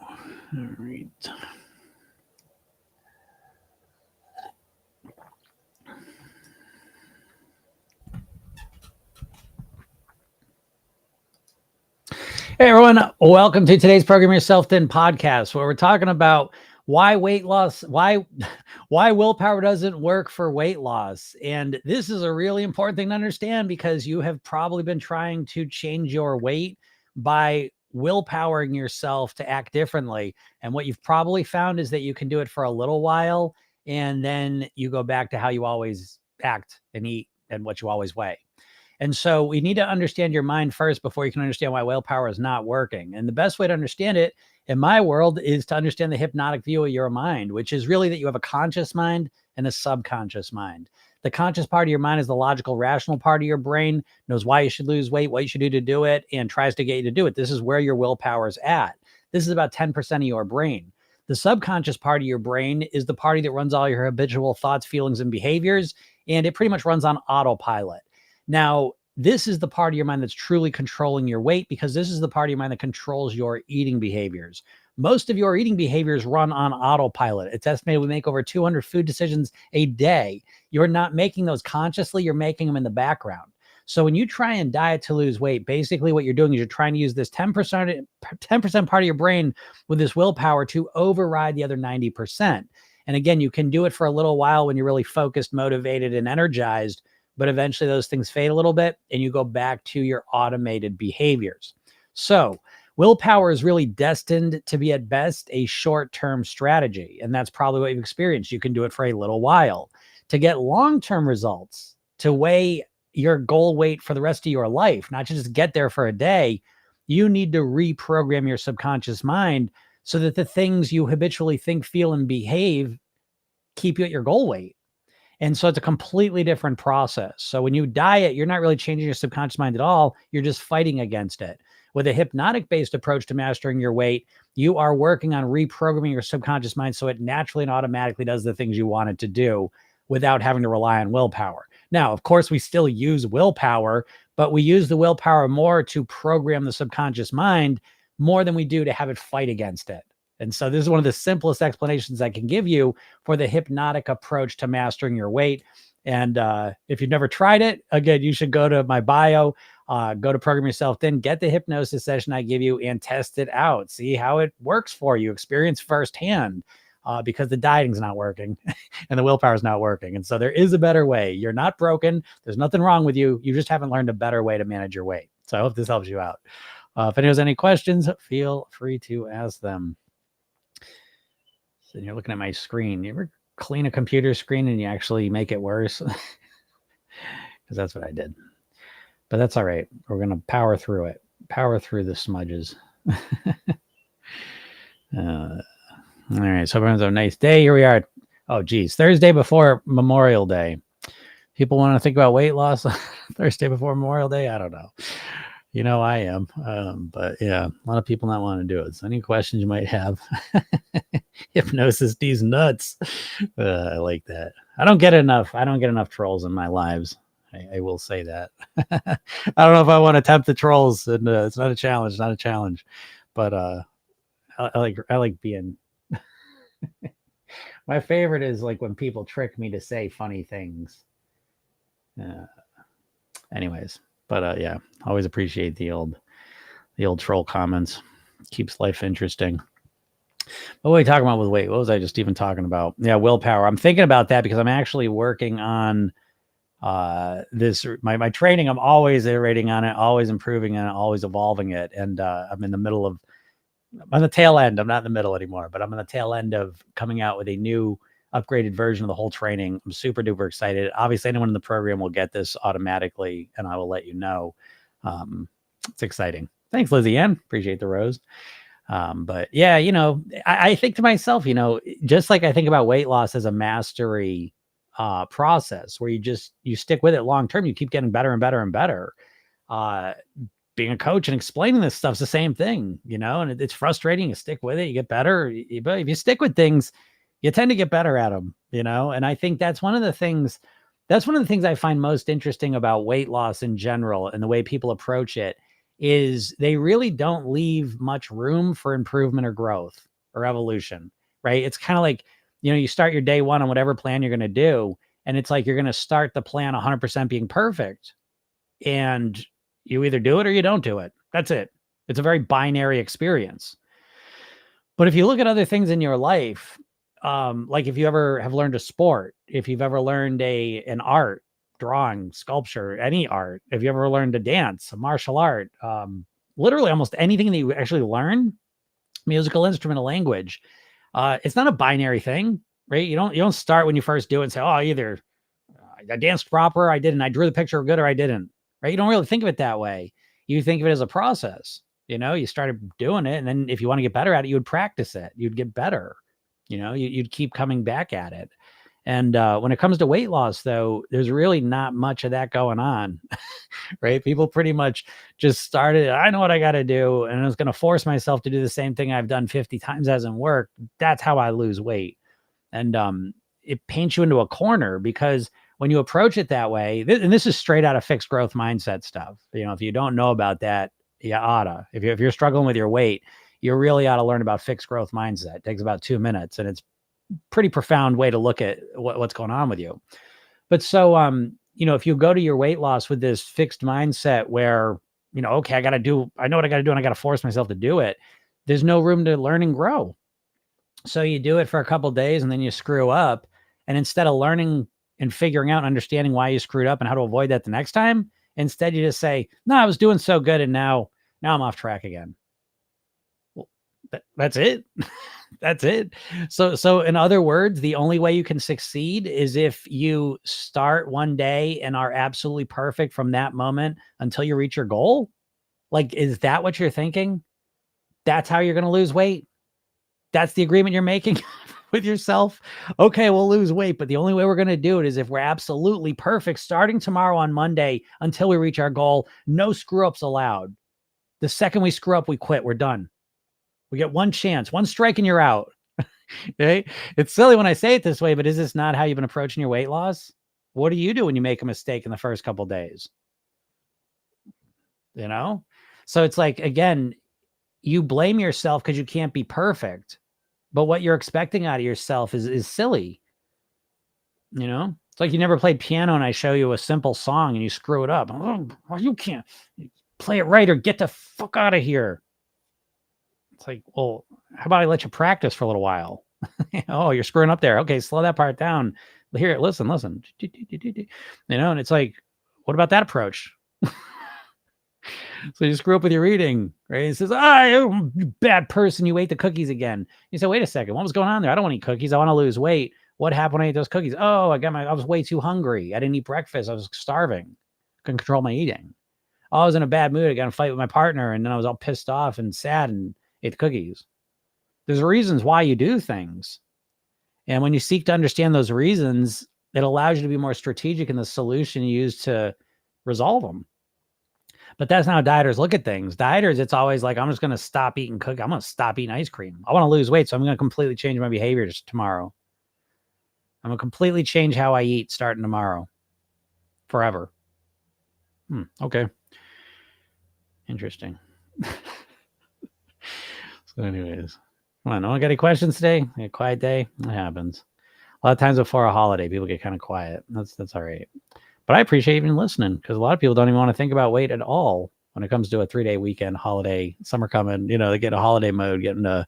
All right. Hey everyone, welcome to today's Program Yourself Thin podcast, where we're talking about why weight loss, why willpower doesn't work for weight loss. And this is a really important thing to understand because you have probably been trying to change your weight by willpowering yourself to act differently. And what you've probably found is that you can do it for a little while and then you go back to how you always act and eat and what you always weigh. And so we need to understand your mind first before you can understand why willpower is not working. And the best way to understand it in my world is to understand the hypnotic view of your mind, which is really that you have a conscious mind and a subconscious mind. The conscious part of your mind is the logical, rational part of your brain, knows why you should lose weight, what you should do to do it, and tries to get you to do it. This is where your willpower is at. This is about 10% of your brain. The subconscious part of your brain is the part that runs all your habitual thoughts, feelings, and behaviors, and it pretty much runs on autopilot. Now, this is the part of your mind that's truly controlling your weight because this is the part of your mind that controls your eating behaviors. Most of your eating behaviors run on autopilot. It's estimated we make over 200 food decisions a day. You're not making those consciously, you're making them in the background. So when you try and diet to lose weight, basically what you're doing is you're trying to use this 10% part of your brain with this willpower to override the other 90%. And again, you can do it for a little while when you're really focused, motivated, and energized. But eventually those things fade a little bit and you go back to your automated behaviors. So willpower is really destined to be at best a short-term strategy. And that's probably what you've experienced. You can do it for a little while. To get long-term results, to weigh your goal weight for the rest of your life, not to just get there for a day, you need to reprogram your subconscious mind so that the things you habitually think, feel, and behave keep you at your goal weight. And so it's a completely different process. So when you diet, you're not really changing your subconscious mind at all. You're just fighting against it. With a hypnotic-based approach to mastering your weight, you are working on reprogramming your subconscious mind so it naturally and automatically does the things you want it to do without having to rely on willpower. Now, of course, we still use willpower, but we use the willpower more to program the subconscious mind more than we do to have it fight against it. And so this is one of the simplest explanations I can give you for the hypnotic approach to mastering your weight. And if you've never tried it, again, you should go to my bio, go to Program Yourself Thin, get the hypnosis session I give you and test it out. See how it works for you. Experience firsthand because the dieting's not working and the willpower is not working. And so there is a better way. You're not broken. There's nothing wrong with you. You just haven't learned a better way to manage your weight. So I hope this helps you out. If anyone has any questions, feel free to ask them. And you're looking at my screen. You ever clean a computer screen and you actually make it worse? Because that's what I did. But that's all right. We're going to power through it. Power through the smudges. All right. So everyone's have a nice day. Here we are. Oh, geez. Thursday before Memorial Day. People want to think about weight loss Thursday before Memorial Day? I don't know. You know, I am. But yeah, a lot of people not want to do it. So any questions you might have? Hypnosis these nuts. I like that. I don't get enough trolls in my lives. I will say that. I don't know if I want to tempt the trolls, and it's not a challenge. But I like being. My favorite is like when people trick me to say funny things. Anyways. But yeah, always appreciate the old troll comments. Keeps life interesting. What were we talking about with weight? What was I just even talking about? Yeah, willpower. I'm thinking about that because I'm actually working on this. My training, I'm always iterating on it, always improving on it, always evolving it. And I'm in the middle of, I'm on the tail end. I'm not in the middle anymore, but I'm on the tail end of coming out with a new upgraded version of the whole training. I'm super duper excited. Obviously, anyone in the program will get this automatically, and I will let you know. It's exciting. Thanks, Lizzie Ann. Appreciate the rose. But yeah, you know, I think to myself, you know, just like I think about weight loss as a mastery process where you stick with it long term, you keep getting better and better and better. Being a coach and explaining this stuff's the same thing, you know, and it's frustrating. You stick with it, you get better. But if you stick with things, you tend to get better at them, you know? And I think that's one of the things I find most interesting about weight loss in general and the way people approach it is they really don't leave much room for improvement or growth or evolution, right? It's kind of like, you start your day one on whatever plan you're going to do. And it's like, you're going to start the plan 100% being perfect. And you either do it or you don't do it. That's it. It's a very binary experience. But if you look at other things in your life, like if you ever have learned a sport, if you've ever learned an art, drawing, sculpture, any art, if you ever learned to dance, a martial art, literally almost anything that you actually learn, musical instrument, a language, it's not a binary thing, right? You don't start when you first do it and say, oh, either I danced proper, I didn't, I drew the picture good, or I didn't, right? You don't really think of it that way. You think of it as a process. You started doing it, and then if you want to get better at it, you would practice it. You'd get better. You'd keep coming back at it. And when it comes to weight loss, though, there's really not much of that going on, right? People pretty much just started, I know what I got to do, and I was going to force myself to do the same thing I've done 50 times, hasn't worked. That's how I lose weight. And it paints you into a corner, because when you approach it that way, and this is straight out of fixed growth mindset stuff. If you don't know about that, you oughta. If you're struggling with your weight, you really ought to learn about fixed growth mindset. It takes about 2 minutes, and it's pretty profound way to look at what's going on with you. But so, if you go to your weight loss with this fixed mindset where, okay, I know what I got to do, and I got to force myself to do it. There's no room to learn and grow. So you do it for a couple of days, and then you screw up. And instead of learning and figuring out and understanding why you screwed up and how to avoid that the next time, instead you just say, no, I was doing so good, and now I'm off track again. Well, that's it. That's it. So in other words, the only way you can succeed is if you start one day and are absolutely perfect from that moment until you reach your goal. Like, is that what you're thinking? That's how you're going to lose weight? That's the agreement you're making with yourself? Okay, we'll lose weight, but the only way we're going to do it is if we're absolutely perfect starting tomorrow on Monday until we reach our goal. No screw ups allowed. The second we screw up, we quit. We're done. We get one chance, one strike, and you're out. Okay? It's silly when I say it this way, but is this not how you've been approaching your weight loss? What do you do when you make a mistake in the first couple of days? So it's like, again, you blame yourself because you can't be perfect, but what you're expecting out of yourself is silly. It's like you never played piano and I show you a simple song and you screw it up. Oh, well, you can't play it right or get the fuck out of here. It's like, well, how about I let you practice for a little while? Oh, you're screwing up there. Okay, slow that part down. Here, listen. And it's like, what about that approach? So you screw up with your eating, right? It says, you bad person, you ate the cookies again. You say, wait a second, what was going on there? I don't want to eat cookies. I want to lose weight. What happened when I ate those cookies? Oh, I was way too hungry. I didn't eat breakfast. I was starving. Couldn't control my eating. Oh, I was in a bad mood. I got in a fight with my partner, and then I was all pissed off and sad and ate the cookies. There's reasons why you do things. And when you seek to understand those reasons, it allows you to be more strategic in the solution you use to resolve them. But that's not how dieters look at things. Dieters, it's always like, I'm just going to stop eating cookies. I'm going to stop eating ice cream. I want to lose weight, so I'm going to completely change my behaviors tomorrow. I'm going to completely change how I eat starting tomorrow. Forever. Okay. Interesting. So anyways, come on, no one got any questions today? A quiet day? It happens. A lot of times before a holiday, people get kind of quiet. That's all right. But I appreciate even listening, because a lot of people don't even want to think about weight at all when it comes to a 3-day weekend, holiday, summer coming, they get a holiday mode, get into,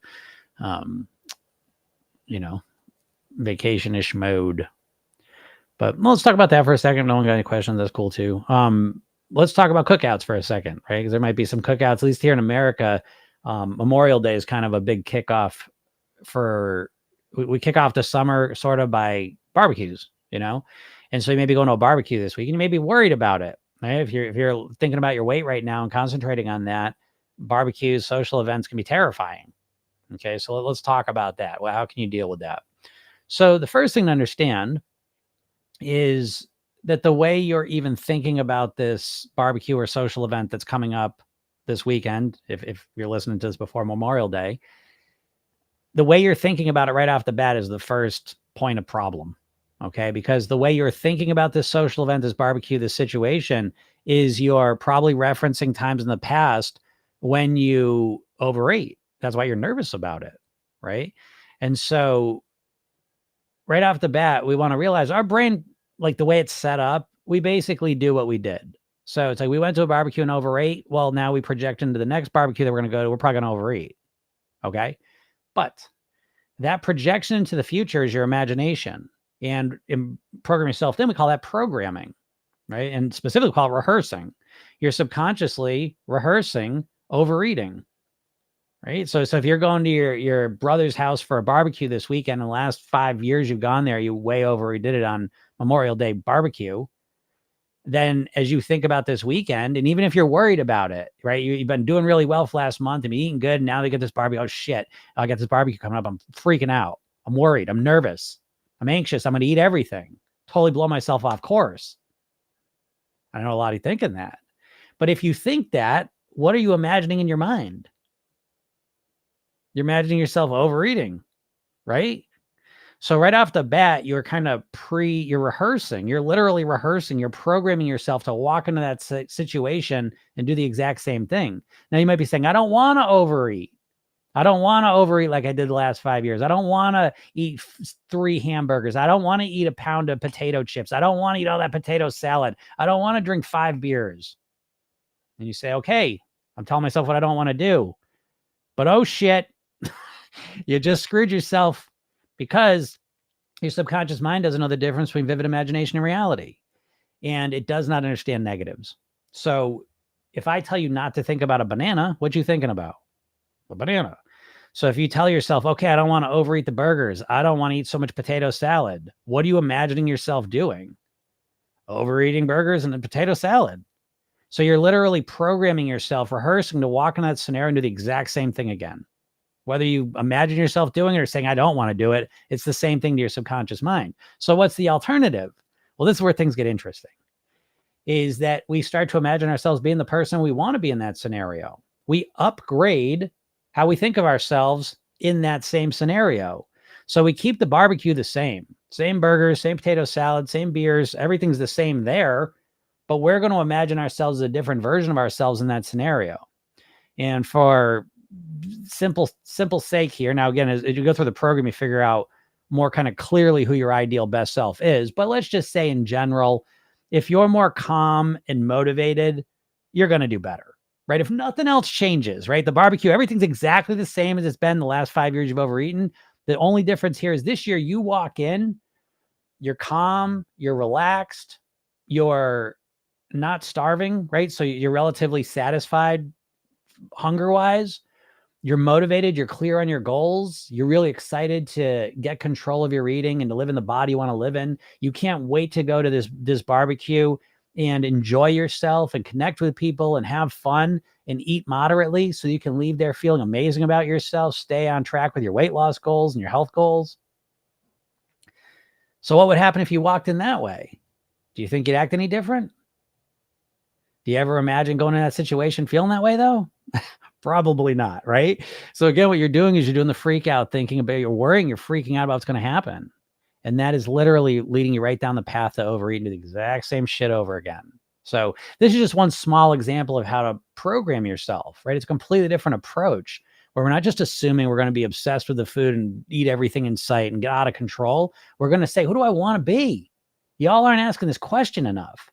vacation-ish mode. But let's talk about that for a second. No one got any questions. That's cool too. Let's talk about cookouts for a second, right? Because there might be some cookouts, at least here in America. Memorial Day is kind of a big kickoff we kick off the summer sort of by barbecues, And so you may be going to a barbecue this week and you may be worried about it. Right? If you're thinking about your weight right now and concentrating on that, barbecues, social events can be terrifying. Okay. So let's talk about that. Well, how can you deal with that? So the first thing to understand is that the way you're even thinking about this barbecue or social event that's coming up this weekend, if you're listening to this before Memorial Day, the way you're thinking about it right off the bat is the first point of problem. Okay. Because the way you're thinking about this social event, this barbecue, this situation is you're probably referencing times in the past when you overate. That's why you're nervous about it, right? And so right off the bat, we want to realize our brain, like the way it's set up, we basically do what we did. So it's like we went to a barbecue and overate. Well, now we project into the next barbecue that we're going to go to. We're probably going to overeat. Okay. But that projection into the future is your imagination. And in programming yourself, then we call that programming, right? And specifically call it rehearsing. You're subconsciously rehearsing overeating, right? So if you're going to your brother's house for a barbecue this weekend, in the last 5 years you've gone there, you way overdid it on Memorial Day barbecue. Then as you think about this weekend, and even if you're worried about it, right? You've been doing really well for last month and been eating good. And now they get this barbecue. Oh shit. I got this barbecue coming up. I'm freaking out. I'm worried. I'm nervous. I'm anxious. I'm going to eat everything. Totally blow myself off course. I know a lot of you thinking that. But if you think that, what are you imagining in your mind? You're imagining yourself overeating, right? So right off the bat, you're kind of you're rehearsing. You're literally rehearsing. You're programming yourself to walk into that situation and do the exact same thing. Now you might be saying, I don't want to overeat. I don't want to overeat like I did the last 5 years. I don't want to eat 3 hamburgers. I don't want to eat a pound of potato chips. I don't want to eat all that potato salad. I don't want to drink 5 beers. And you say, okay, I'm telling myself what I don't want to do. But oh shit, you just screwed yourself, because your subconscious mind doesn't know the difference between vivid imagination and reality. And it does not understand negatives. So if I tell you not to think about a banana, what you thinking about? A banana. So if you tell yourself, okay, I don't want to overeat the burgers. I don't want to eat so much potato salad. What are you imagining yourself doing? Overeating burgers and the potato salad. So you're literally programming yourself, rehearsing to walk in that scenario and do the exact same thing again. Whether you imagine yourself doing it or saying, I don't want to do it, it's the same thing to your subconscious mind. So what's the alternative? Well, this is where things get interesting, is that we start to imagine ourselves being the person we want to be in that scenario. We upgrade how we think of ourselves in that same scenario. So we keep the barbecue the same burgers, same potato salad, same beers, everything's the same there, but we're going to imagine ourselves as a different version of ourselves in that scenario. And for simple sake here, now again, as you go through the program, you figure out more kind of clearly who your ideal best self is. But let's just say in general, if you're more calm and motivated, you're going to do better, right? If nothing else changes, right? The barbecue, everything's exactly the same as it's been the last 5 years you've overeaten. The only difference here is this year you walk in, you're calm, you're relaxed, you're not starving, right? So you're relatively satisfied hunger-wise. You're motivated, you're clear on your goals, you're really excited to get control of your eating and to live in the body you want to live in. You can't wait to go to this barbecue and enjoy yourself and connect with people and have fun and eat moderately so you can leave there feeling amazing about yourself, stay on track with your weight loss goals and your health goals. So what would happen if you walked in that way? Do you think you'd act any different? Do you ever imagine going in that situation feeling that way though? Probably not, right? So again, what you're doing is you're doing the freak out, thinking about, you're worrying, you're freaking out about what's going to happen. And that is literally leading you right down the path to overeating, do the exact same shit over again. So this is just one small example of how to program yourself, right? It's a completely different approach where we're not just assuming we're going to be obsessed with the food and eat everything in sight and get out of control. We're going to say, who do I want to be? Y'all aren't asking this question enough.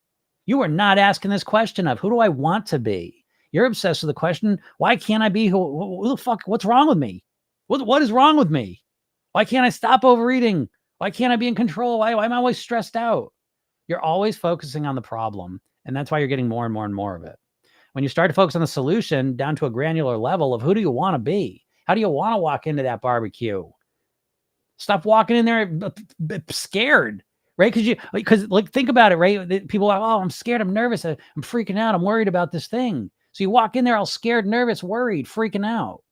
You are not asking this question of who do I want to be? You're obsessed with the question, why can't I be who the fuck, what's wrong with me? What is wrong with me? Why can't I stop overeating? Why can't I be in control? Why am I always stressed out? You're always focusing on the problem. And that's why you're getting more and more and more of it. When you start to focus on the solution down to a granular level of who do you want to be? How do you want to walk into that barbecue? Stop walking in there scared, right? Because like, think about it, right? People are like, oh, I'm scared. I'm nervous. I'm freaking out. I'm worried about this thing. So you walk in there all scared, nervous, worried, freaking out.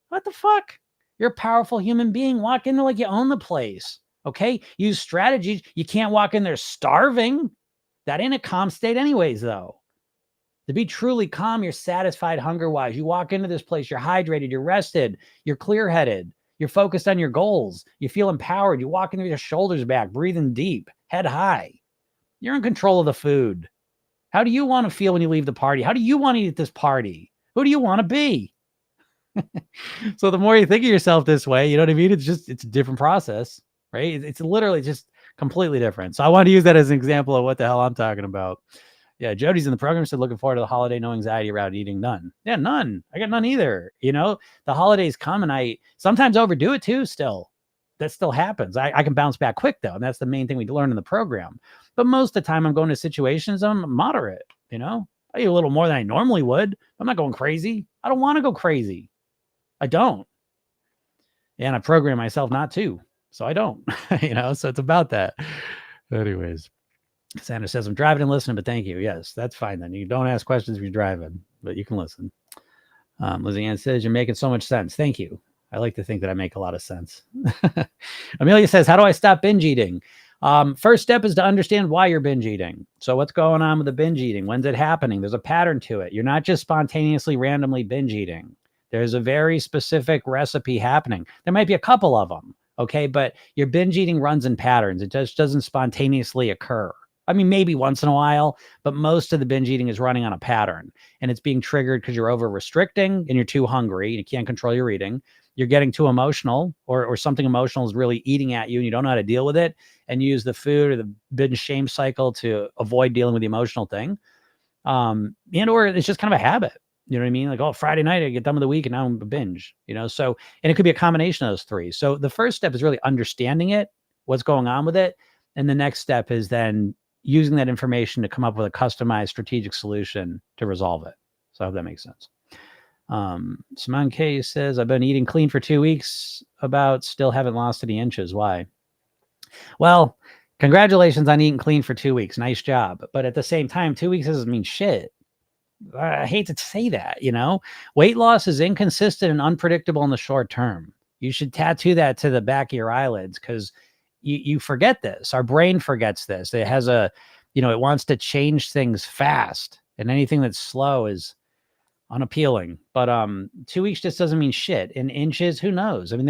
What the fuck? You're a powerful human being. Walk in there like you own the place. Okay? Use strategies. You can't walk in there starving. That ain't a calm state anyways, though. To be truly calm, you're satisfied hunger-wise. You walk into this place, you're hydrated, you're rested, you're clear-headed, you're focused on your goals, you feel empowered, you walk in with your shoulders back, breathing deep, head high. You're in control of the food. How do you want to feel when you leave the party? How do you want to eat at this party? Who do you want to be? So the more you think of yourself this way, you know what I mean? It's a different process, right? It's literally just completely different. So I wanted to use that as an example of what the hell I'm talking about. Yeah, Jody's in the program said, looking forward to the holiday, no anxiety around eating. None. Yeah, none. I got none either. The holidays come and I sometimes overdo it too still. That still happens. I can bounce back quick though. And that's the main thing we learn in the program. But most of the time I'm going to situations, I'm moderate, I eat a little more than I normally would. I'm not going crazy. I don't want to go crazy. I don't. And I program myself not to. So I don't, so it's about that. Anyways, Sandra says, I'm driving and listening, but thank you. Yes, that's fine then. You don't ask questions if you're driving, but you can listen. Lizzie Ann says, you're making so much sense. Thank you. I like to think that I make a lot of sense. Amelia says, how do I stop binge eating? First step is to understand why you're binge eating. So what's going on with the binge eating? When's it happening? There's a pattern to it. You're not just spontaneously, randomly binge eating. There's a very specific recipe happening. There might be a couple of them, okay? But your binge eating runs in patterns. It just doesn't spontaneously occur. I mean, maybe once in a while, but most of the binge eating is running on a pattern. And it's being triggered because you're over restricting and you're too hungry and you can't control your eating. You're getting too emotional or something emotional is really eating at you and you don't know how to deal with it and use the food or the binge shame cycle to avoid dealing with the emotional thing. And or it's just kind of a habit. You know what I mean? Like, oh, Friday night, I get done with the week and now I'm a binge, so, and it could be a combination of those three. So the first step is really understanding it, what's going on with it. And the next step is then using that information to come up with a customized strategic solution to resolve it. So I hope that makes sense. Simone K says, I've been eating clean for 2 weeks, still haven't lost any inches. Why? Well, congratulations on eating clean for 2 weeks. Nice job. But at the same time, 2 weeks doesn't mean shit. I hate to say that, weight loss is inconsistent and unpredictable in the short term. You should tattoo that to the back of your eyelids because you forget this. Our brain forgets this. It has it wants to change things fast, and anything that's slow is unappealing. But 2 weeks just doesn't mean shit. In inches, who knows? I mean,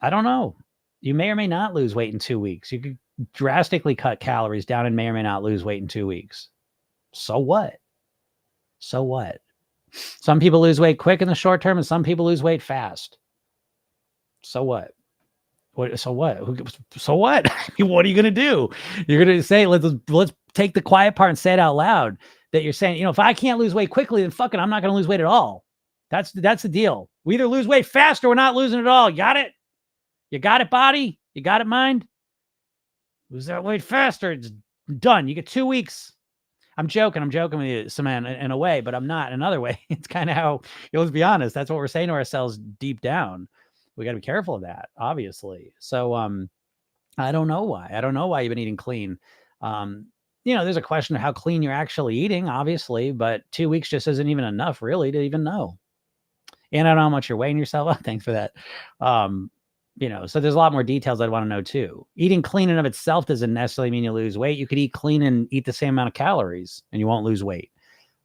I don't know. You may or may not lose weight in 2 weeks. You could drastically cut calories down and may or may not lose weight in 2 weeks. So what? So what? Some people lose weight quick in the short term and some people lose weight fast. So what? So what? So what? What are you going to do? You're going to say, let's take the quiet part and say it out loud that you're saying, if I can't lose weight quickly, then fuck it, I'm not going to lose weight at all. That's the deal. We either lose weight fast or we're not losing it at all. You got it? You got it, body? You got it, mind? Lose that weight faster. It's done. You get 2 weeks. I'm joking with you, Samantha, in a way, but I'm not in another way. It's kind of how, let's be honest, that's what we're saying to ourselves deep down. We got to be careful of that, obviously. So I don't know why. I don't know why you've been eating clean. There's a question of how clean you're actually eating, obviously, but 2 weeks just isn't even enough, really, to even know. And I don't know how much you're weighing yourself. Thanks for that. So there's a lot more details I'd want to know too. Eating clean in of itself doesn't necessarily mean you lose weight. You could eat clean and eat the same amount of calories and you won't lose weight.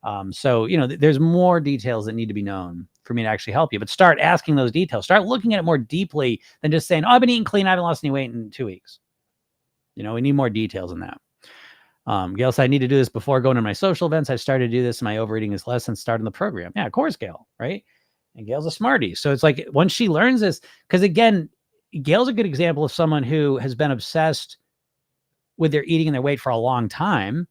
There's more details that need to be known for me to actually help you, but start asking those details. Start looking at it more deeply than just saying, oh, I've been eating clean. I haven't lost any weight in 2 weeks. We need more details in that. Gail said, I need to do this before going to my social events. I've started to do this and my overeating is less since starting the program. Yeah, of course, Gail, right? And Gail's a smartie. So it's like, once she learns this, because again, Gail's a good example of someone who has been obsessed with their eating and their weight for a long time,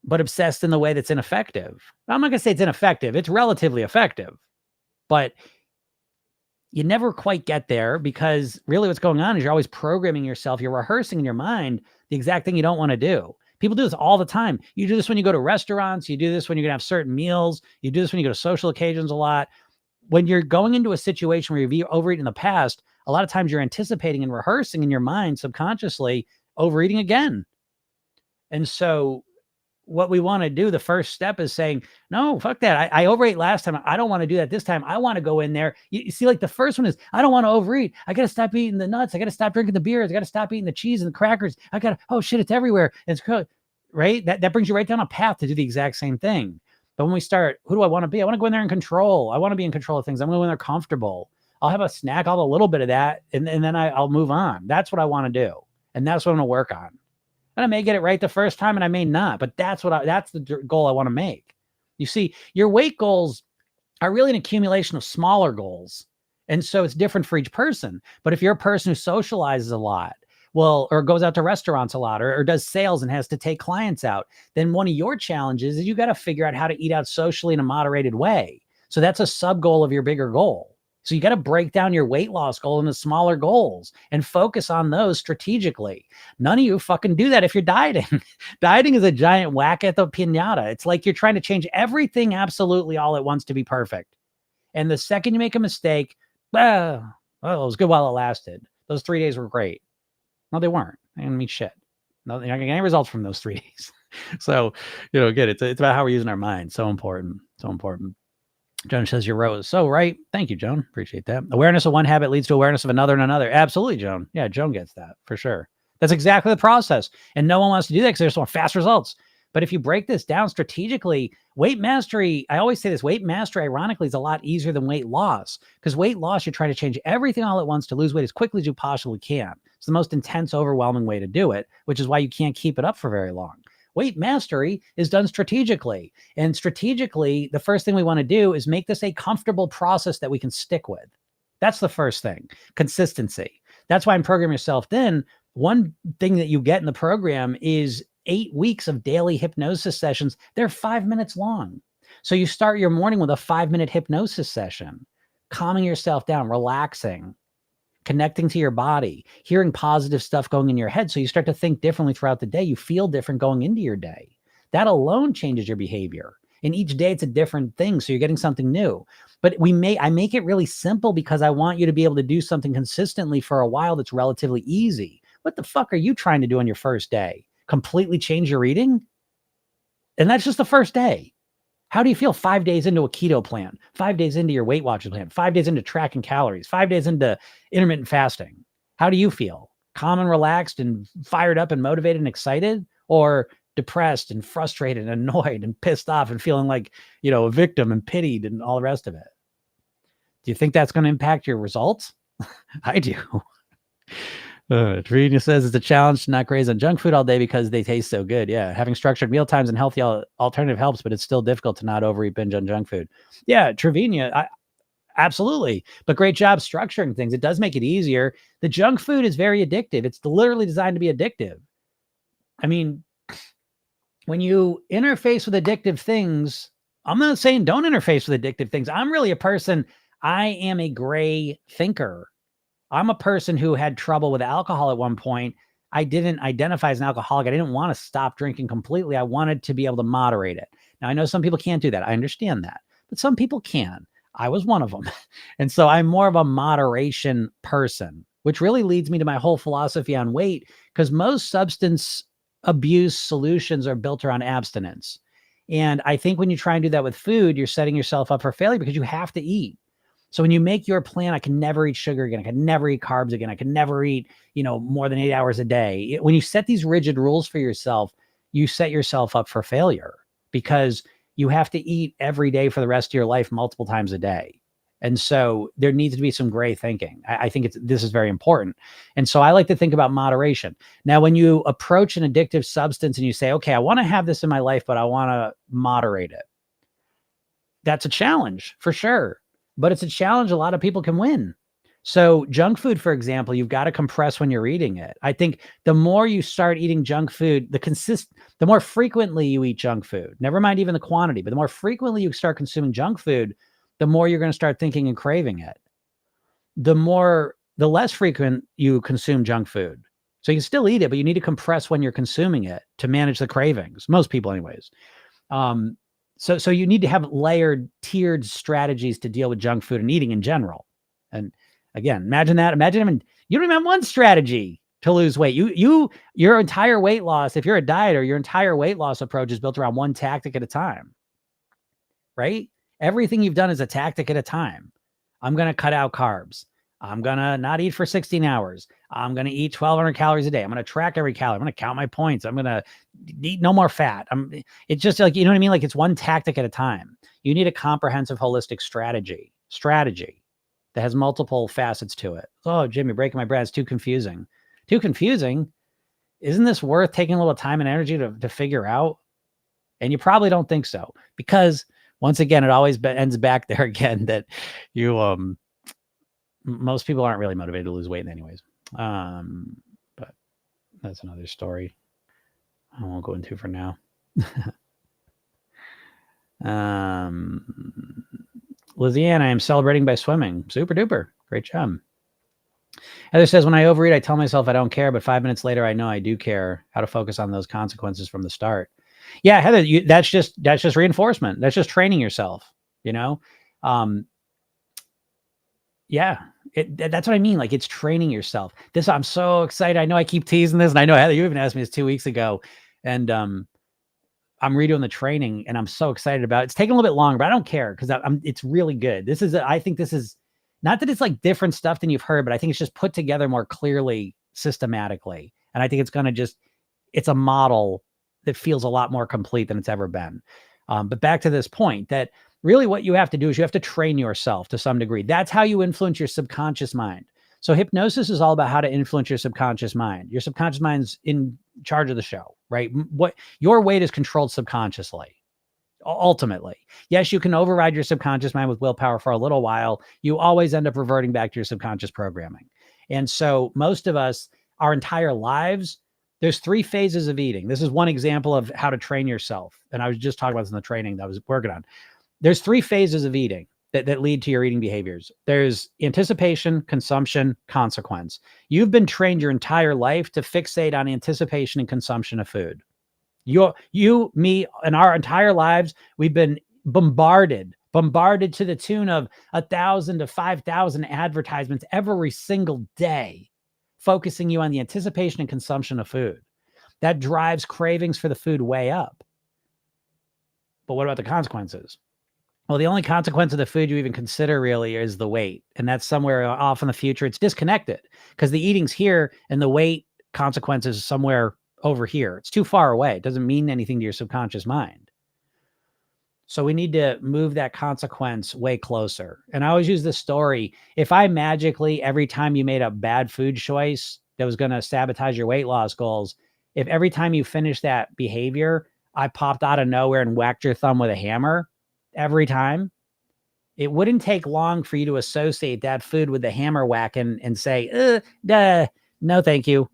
but obsessed in the way that's ineffective. I'm not going to say it's ineffective. It's relatively effective, but you never quite get there because really what's going on is you're always programming yourself. You're rehearsing in your mind the exact thing you don't want to do. People do this all the time. You do this when you go to restaurants. You do this when you're going to have certain meals. You do this when you go to social occasions a lot. When you're going into a situation where you've overeaten in the past, a lot of times you're anticipating and rehearsing in your mind subconsciously overeating again. And so what we want to do, the first step is saying, no, fuck that. I overate last time. I don't want to do that this time. I want to go in there. You see, like the first one is, I don't want to overeat. I got to stop eating the nuts. I got to stop drinking the beers. I got to stop eating the cheese and the crackers. Oh shit, it's everywhere. It's right. That brings you right down a path to do the exact same thing. But when we start, who do I want to be? I want to go in there in control. I want to be in control of things. I'm going to go in there comfortable. I'll have a snack. I'll have a little bit of that. And then I'll move on. That's what I want to do. And that's what I'm going to work on. And I may get it right the first time and I may not, but that's the goal I want to make. You see, your weight goals are really an accumulation of smaller goals. And so it's different for each person. But if you're a person who socializes a lot, well, or goes out to restaurants a lot, or does sales and has to take clients out, then one of your challenges is you got to figure out how to eat out socially in a moderated way. So that's a sub goal of your bigger goal. So you got to break down your weight loss goal into smaller goals and focus on those strategically. None of you fucking do that if you're dieting. Dieting is a giant whack at the pinata. It's like you're trying to change everything absolutely all at once to be perfect. And the second you make a mistake, well, it was good while it lasted. Those 3 days were great. No, they weren't. They didn't mean shit. No, you're not getting any results from those 3 days. So, again, it's about how we're using our mind. So important. So important. Joan says you're rose. So right. Thank you, Joan. Appreciate that. Awareness of one habit leads to awareness of another and another. Absolutely, Joan. Yeah, Joan gets that for sure. That's exactly the process. And no one wants to do that because they just want fast results. But if you break this down strategically, weight mastery, I always say this, weight mastery, ironically, is a lot easier than weight loss, because weight loss, you're trying to change everything all at once to lose weight as quickly as you possibly can. It's the most intense, overwhelming way to do it, which is why you can't keep it up for very long. Weight mastery is done strategically. And strategically, the first thing we want to do is make this a comfortable process that we can stick with. That's the first thing. Consistency. That's why in Program Yourself Thin, one thing that you get in the program is 8 weeks of daily hypnosis sessions. They're 5 minutes long. So you start your morning with a 5-minute hypnosis session, calming yourself down, relaxing, connecting to your body, hearing positive stuff going in your head. So you start to think differently throughout the day. You feel different going into your day. That alone changes your behavior. And each day it's a different thing. So you're getting something new. But I make it really simple because I want you to be able to do something consistently for a while that's relatively easy. What the fuck are you trying to do on your first day? Completely change your eating? And that's just the first day. How do you feel 5 days into a keto plan, 5 days into your Weight Watchers plan, 5 days into tracking calories, 5 days into intermittent fasting? How do you feel? Calm and relaxed and fired up and motivated and excited, or depressed and frustrated and annoyed and pissed off and feeling like, a victim and pitied and all the rest of it? Do you think that's going to impact your results? I do. Trina says it's a challenge to not graze on junk food all day because they taste so good. Yeah, having structured meal times and healthy alternative helps, but it's still difficult to not overeat, binge on junk food. Yeah, Trevina, absolutely. But great job structuring things. It does make it easier. The junk food is very addictive. It's literally designed to be addictive. I mean, when you interface with addictive things, I'm not saying don't interface with addictive things. I'm really a person, I am a gray thinker. I'm a person who had trouble with alcohol at one point. I didn't identify as an alcoholic. I didn't want to stop drinking completely. I wanted to be able to moderate it. Now, I know some people can't do that. I understand that. But some people can. I was one of them. And so I'm more of a moderation person, which really leads me to my whole philosophy on weight, because most substance abuse solutions are built around abstinence. And I think when you try and do that with food, you're setting yourself up for failure because you have to eat. So when you make your plan, I can never eat sugar again. I can never eat carbs again. I can never eat, more than 8 hours a day. When you set these rigid rules for yourself, you set yourself up for failure because you have to eat every day for the rest of your life, multiple times a day. And so there needs to be some gray thinking. I think this is very important. And so I like to think about moderation. Now, when you approach an addictive substance and you say, okay, I want to have this in my life, but I want to moderate it. That's a challenge for sure. But it's a challenge a lot of people can win. So junk food, for example, you've got to compress when you're eating it. I think the more you start eating junk food, the more frequently you eat junk food, never mind even the quantity, but the more frequently you start consuming junk food, the more you're going to start thinking and craving it. The less frequent you consume junk food. So you can still eat it, but you need to compress when you're consuming it to manage the cravings. Most people anyways. So you need to have layered, tiered strategies to deal with junk food and eating in general. And again, imagine that. Imagine you don't even have one strategy to lose weight. Your entire weight loss, if you're a dieter, your entire weight loss approach is built around one tactic at a time, right? Everything you've done is a tactic at a time. I'm going to cut out carbs. I'm going to not eat for 16 hours. I'm going to eat 1,200 calories a day. I'm going to track every calorie. I'm going to count my points. I'm going to eat no more fat. It's just like, you know what I mean? Like it's one tactic at a time. You need a comprehensive, holistic strategy that has multiple facets to it. Oh, Jim, you're breaking my bread. It's too confusing. Too confusing? Isn't this worth taking a little time and energy to figure out? And you probably don't think so, because once again, it always ends back there again that you, most people aren't really motivated to lose weight anyways. But that's another story I won't go into for now. Lizzie-Ann, I am celebrating by swimming. Super duper. Great job. Heather says, when I overeat, I tell myself I don't care, but 5 minutes later, I know I do care. How to focus on those consequences from the start. Yeah, Heather, that's just reinforcement. That's just training yourself, you know? Yeah, that's what I mean. Like, it's training yourself. I'm so excited. I know I keep teasing this, and I know, Heather, you even asked me this 2 weeks ago, and I'm redoing the training, and I'm so excited about it. It's taking a little bit longer, but I don't care, because it's really good. I think this is not that it's like different stuff than you've heard, but I think it's just put together more clearly, systematically. And I think it's a model that feels a lot more complete than it's ever been. But back to this point, that really what you have to do is you have to train yourself to some degree. That's how you influence your subconscious mind. So hypnosis is all about how to influence your subconscious mind. Your subconscious mind's in charge of the show, right? What your weight is controlled subconsciously. Ultimately, yes, you can override your subconscious mind with willpower for a little while. You always end up reverting back to your subconscious programming. And so most of us, our entire lives, there's 3 phases of eating. This is one example of how to train yourself. And I was just talking about this in the training that I was working on. There's 3 phases of eating that lead to your eating behaviors. There's anticipation, consumption, consequence. You've been trained your entire life to fixate on anticipation and consumption of food. You, me, and our entire lives, we've been bombarded to the tune of 1,000 to 5,000 advertisements every single day, focusing you on the anticipation and consumption of food. That drives cravings for the food way up. But what about the consequences? Well, the only consequence of the food you even consider really is the weight. And that's somewhere off in the future. It's disconnected, because the eating's here and the weight consequences is somewhere over here. It's too far away. It doesn't mean anything to your subconscious mind. So we need to move that consequence way closer. And I always use this story. If I magically, every time you made a bad food choice that was going to sabotage your weight loss goals, if every time you finished that behavior, I popped out of nowhere and whacked your thumb with a hammer every time, it wouldn't take long for you to associate that food with the hammer whack and say, no, thank you.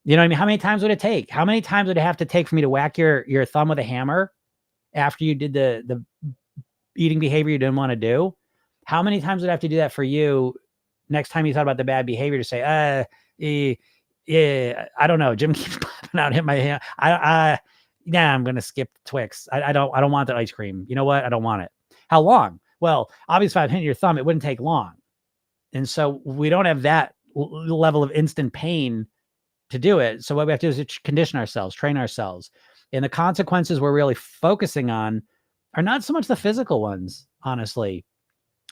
You know what I mean? How many times would it take? How many times would it have to take for me to whack your thumb with a hammer after you did the eating behavior you didn't want to do? How many times would I have to do that for you next time you thought about the bad behavior to say, yeah, I don't know. Jim keeps popping out, hit my hand. I'm going to skip Twix. I don't want the ice cream. You know what? I don't want it. How long? Well, obviously if I'm hitting your thumb, it wouldn't take long. And so we don't have that level of instant pain to do it. So what we have to do is condition ourselves, train ourselves. And the consequences we're really focusing on are not so much the physical ones, honestly.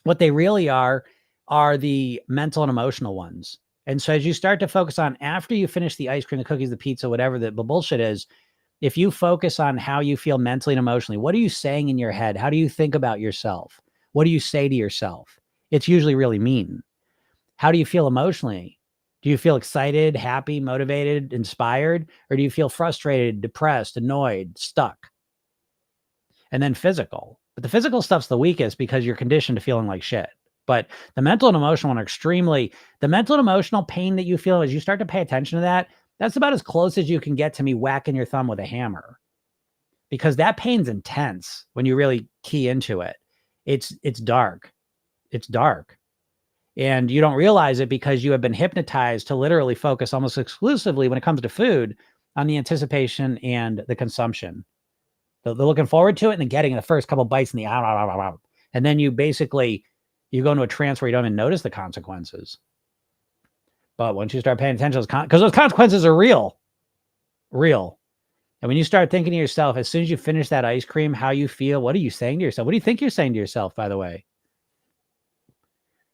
What they really are the mental and emotional ones. And so as you start to focus on, after you finish the ice cream, the cookies, the pizza, whatever the bullshit is, if you focus on how you feel mentally and emotionally, what are you saying in your head? How do you think about yourself? What do you say to yourself? It's usually really mean. How do you feel emotionally? Do you feel excited, happy, motivated, inspired? Or do you feel frustrated, depressed, annoyed, stuck? And then physical. But the physical stuff's the weakest because you're conditioned to feeling like shit. But the mental and emotional one are the mental and emotional pain that you feel as you start to pay attention to that, that's about as close as you can get to me whacking your thumb with a hammer. Because that pain's intense when you really key into it. It's dark. It's dark. And you don't realize it because you have been hypnotized to literally focus almost exclusively when it comes to food on the anticipation and the consumption. They're looking forward to it and then getting the first couple bites in the out. And then you go into a trance where you don't even notice the consequences. But once you start paying attention, because those consequences are real. And when you start thinking to yourself, as soon as you finish that ice cream, how you feel, what are you saying to yourself? What do you think you're saying to yourself, by the way?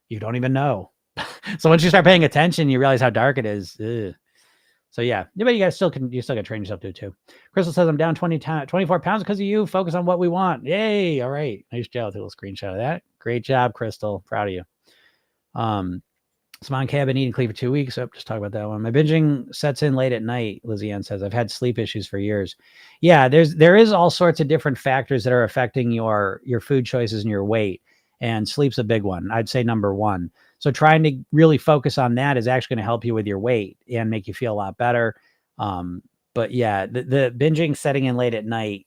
You don't even know. So once you start paying attention, you realize how dark it is. Ugh. So yeah, but you still got to train yourself to it too. Crystal says, I'm down 24 pounds because of you. Focus on what we want. Yay. All right. Nice job. A little screenshot of that. Great job, Crystal. Proud of you. Simon K, I've been eating clean for 2 weeks. Oh, just talk about that one. My binging sets in late at night, Lizzie Ann says. I've had sleep issues for years. Yeah, there is all sorts of different factors that are affecting your food choices and your weight. And sleep's a big one. I'd say number one. So trying to really focus on that is actually going to help you with your weight and make you feel a lot better. But yeah, the binging setting in late at night,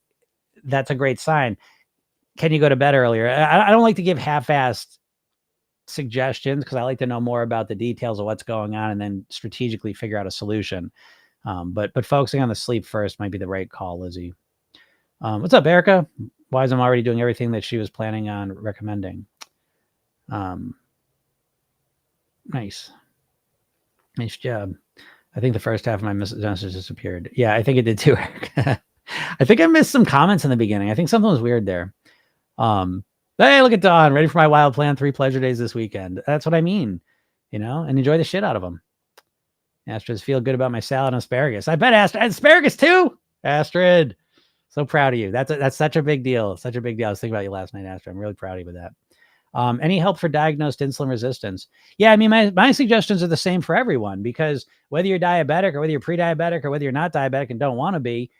that's a great sign. Can you go to bed earlier? I don't like to give half-assed suggestions because I like to know more about the details of what's going on and then strategically figure out a solution. But focusing on the sleep first might be the right call, Lizzie. What's up, Erica? Why is I'm already doing everything that she was planning on recommending? Nice job. I think the first half of my message disappeared. Yeah, I think it did too, Erica. I think I missed some comments in the beginning. I think something was weird there. Hey, look at Dawn, ready for my wild plan 3 pleasure days this weekend. That's what I mean, and enjoy the shit out of them. Astrid's feel good about my salad and asparagus. I bet Astrid asparagus too. Astrid, so proud of you. That's such a big deal. Such a big deal. I was thinking about you last night, Astrid. I'm really proud of you with that. Any help for diagnosed insulin resistance? Yeah, I mean, my suggestions are the same for everyone because whether you're diabetic or whether you're pre-diabetic or whether you're not diabetic and don't want to be,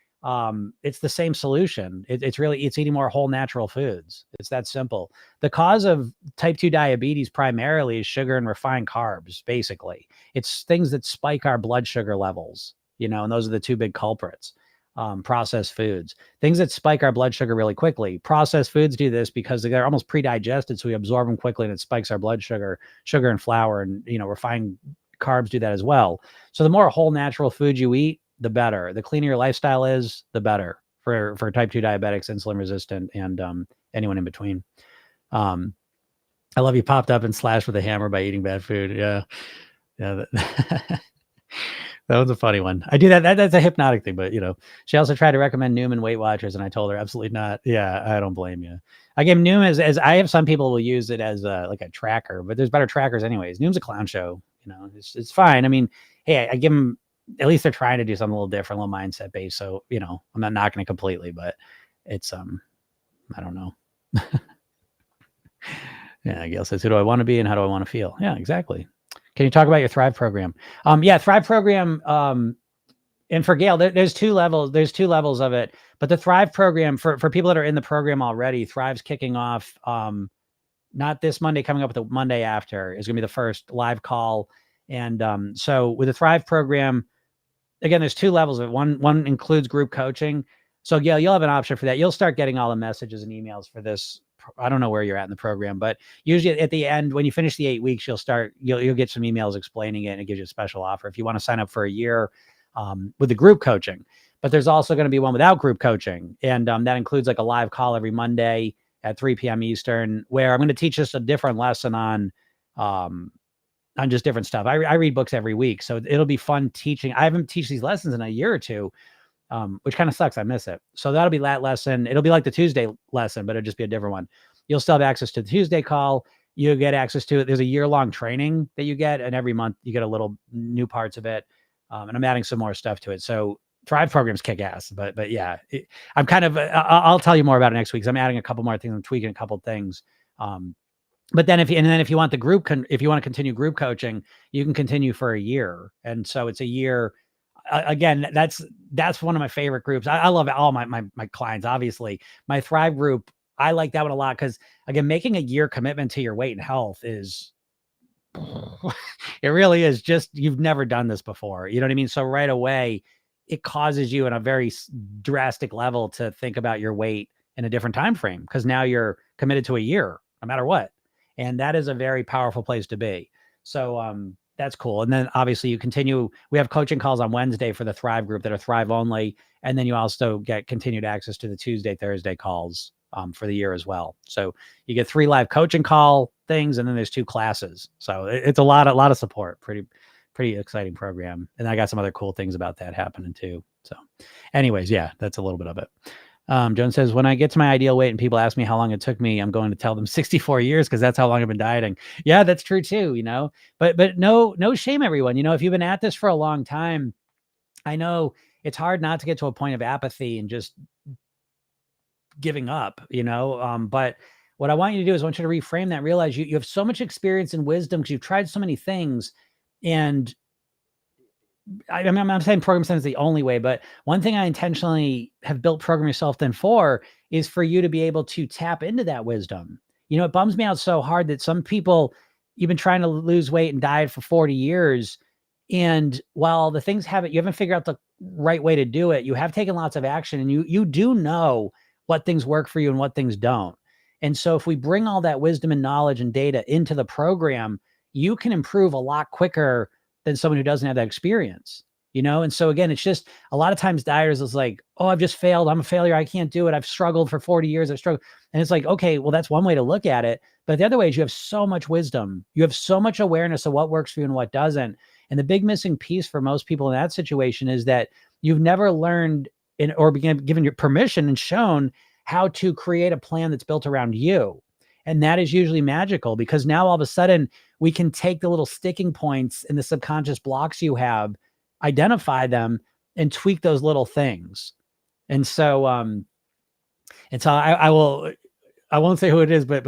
it's the same solution. It's eating more whole natural foods. It's that simple. The cause of type 2 diabetes primarily is sugar and refined carbs. Basically, it's things that spike our blood sugar levels, and those are the two big culprits. Processed foods, things that spike our blood sugar really quickly. Processed foods do this because they're almost pre-digested. So we absorb them quickly and it spikes our blood sugar and flour, and, refined carbs do that as well. So the more whole natural food you eat, the better. The cleaner your lifestyle is, the better for type 2 diabetics, insulin resistant, and anyone in between. I love you popped up and slashed with a hammer by eating bad food. Yeah. That was a funny one. I do that. That's a hypnotic thing, but she also tried to recommend Noom and Weight Watchers, and I told her absolutely not. Yeah, I don't blame you. I give Noom as I have some people will use it as like a tracker, but there's better trackers anyways. Noom's a clown show. It's fine. I mean, hey, I give them, at least they're trying to do something a little different, a little mindset based. So I'm not knocking it completely, but it's I don't know. Yeah, Gail says, who do I want to be and how do I want to feel? Yeah, exactly. Can you talk about your Thrive program? Yeah, Thrive program. And for Gail, there's two levels. There's 2 levels of it. But the Thrive program for people that are in the program already, Thrive's kicking off. Not this Monday, coming up with the Monday after is going to be the first live call. And so with the Thrive program, again, there's 2 levels of it. One includes group coaching. So Gail, you'll have an option for that. You'll start getting all the messages and emails for this. I don't know where you're at in the program, but usually at the end, when you finish the 8 weeks, you'll get some emails explaining it, and it gives you a special offer if you want to sign up for a year with the group coaching. But there's also going to be one without group coaching, and that includes like a live call every Monday at 3 p.m. Eastern, where I'm going to teach us a different lesson on just different stuff. I read books every week, so it'll be fun teaching. I haven't taught these lessons in a year or two. Which kind of sucks. I miss it. So that'll be that lesson. It'll be like the Tuesday lesson, but it'll just be a different one. You'll still have access to the Tuesday call. You'll get access to it. There's a year-long training that you get, and every month you get a little new parts of it. And I'm adding some more stuff to it. So Thrive programs kick ass, but yeah, I'm kind of, I'll tell you more about it next week. 'Cause I'm adding a couple more things. I'm tweaking a couple things. But then if you want the group, if you want to continue group coaching, you can continue for a year. And so it's a year. Again, that's one of my favorite groups. I love all my clients. Obviously, my Thrive group, I like that one a lot because, again, making a year commitment to your weight and health is, it really is just, you've never done this before. You know what I mean? So right away, it causes you on a very drastic level to think about your weight in a different time frame because now you're committed to a year, no matter what, and that is a very powerful place to be. So that's cool. And then obviously you continue, we have coaching calls on Wednesday for the Thrive group that are Thrive only. And then you also get continued access to the Tuesday, Thursday calls for the year as well. So you get 3 live coaching call things, and then there's 2 classes. So it's a lot of support. Pretty exciting program. And I got some other cool things about that happening too. So anyways, yeah, that's a little bit of it. Joan says, when I get to my ideal weight and people ask me how long it took me, I'm going to tell them 64 years because that's how long I've been dieting. Yeah, that's true too, but no shame, everyone. If you've been at this for a long time, I know it's hard not to get to a point of apathy and just giving up, but what I want you to do is I want you to reframe that, realize you have so much experience and wisdom because you've tried so many things. And I'm not saying program center is the only way, but one thing I intentionally have built Program Yourself Then for is for you to be able to tap into that wisdom. It bums me out so hard that some people, you've been trying to lose weight and diet for 40 years. And while the things you haven't figured out the right way to do it, you have taken lots of action, and you do know what things work for you and what things don't. And so if we bring all that wisdom and knowledge and data into the program, you can improve a lot quicker than someone who doesn't have that experience, And so again, it's just a lot of times dieters is like, oh, I've just failed. I'm a failure. I can't do it. I've struggled for 40 years. I've struggled. And it's like, okay, well, that's one way to look at it. But the other way is you have so much wisdom. You have so much awareness of what works for you and what doesn't. And the big missing piece for most people in that situation is that you've never learned or been given your permission and shown how to create a plan that's built around you. And that is usually magical, because now all of a sudden we can take the little sticking points and the subconscious blocks you have, identify them, and tweak those little things. And so, I won't say who it is, but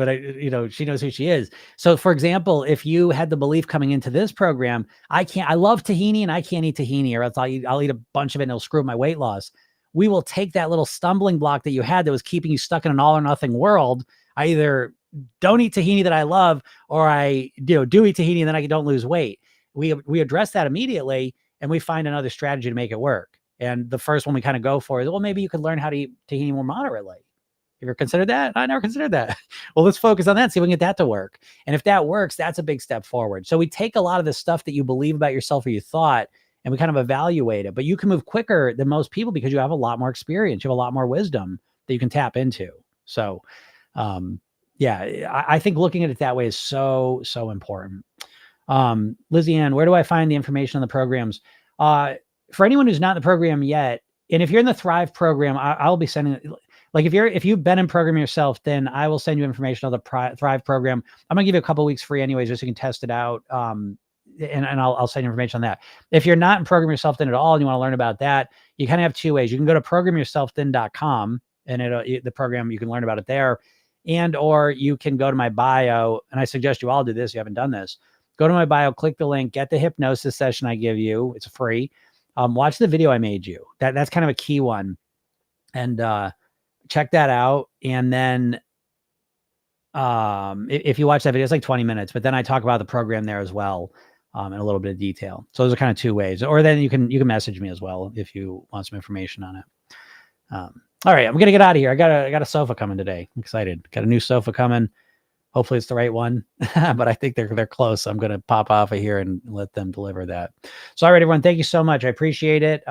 she knows who she is. So for example, if you had the belief coming into this program, I love tahini and I can't eat tahini, or else I'll eat a bunch of it and it'll screw up my weight loss. We will take that little stumbling block that you had that was keeping you stuck in an all or nothing world. I either don't eat tahini that I love, or I do eat tahini and then I don't lose weight. We address that immediately, and we find another strategy to make it work. And the first one we kind of go for is, well, maybe you could learn how to eat tahini more moderately. You ever considered that? I never considered that. Well, let's focus on that, see if we can get that to work. And if that works, that's a big step forward. So we take a lot of the stuff that you believe about yourself or you thought, and we kind of evaluate it. But you can move quicker than most people because you have a lot more experience. You have a lot more wisdom that you can tap into. So, I think looking at it that way is so, so important. Lizzie Ann, where do I find the information on the programs? For anyone who's not in the program yet, and if you're in the Thrive program, I'll be sending, like, if you've been in Program Yourself, then I will send you information on the Thrive program. I'm gonna give you a couple weeks free anyways, just so you can test it out. And I'll send you information on that. If you're not in Program Yourself Then at all and you want to learn about that, you kind of have two ways. You can go to programyourselfthen.com, and the program, you can learn about it there. Or you can go to my bio, and I suggest you all do this if you haven't done this. Go to my bio, click the link, get the hypnosis session I give you. It's free. Watch the video I made you. That's kind of a key one. And check that out. And then if you watch that video, it's like 20 minutes, but then I talk about the program there as well, in a little bit of detail. So those are kind of two ways. Or then you can message me as well if you want some information on it. All right, I'm going to get out of here. I got a sofa coming today. I'm excited. Got a new sofa coming. Hopefully it's the right one, but I think they're close. So I'm going to pop off of here and let them deliver that. So, all right, everyone, thank you so much. I appreciate it.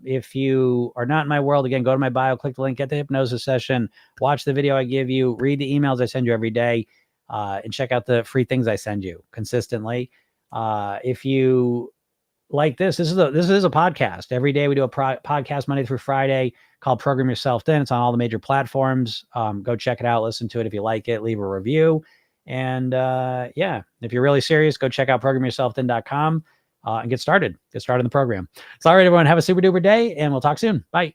If you are not in my world, again, go to my bio, click the link, get the hypnosis session, watch the video I give you, read the emails I send you every day, and check out the free things I send you consistently. If you like this is a podcast. Every day we do a podcast Monday through Friday called Program Yourself Then. It's on all the major platforms. Go check it out. Listen to it. If you like it, leave a review. And if you're really serious, go check out programyourselfthen.com and get started in the program. So all right, everyone, have a super duper day, and we'll talk soon. Bye.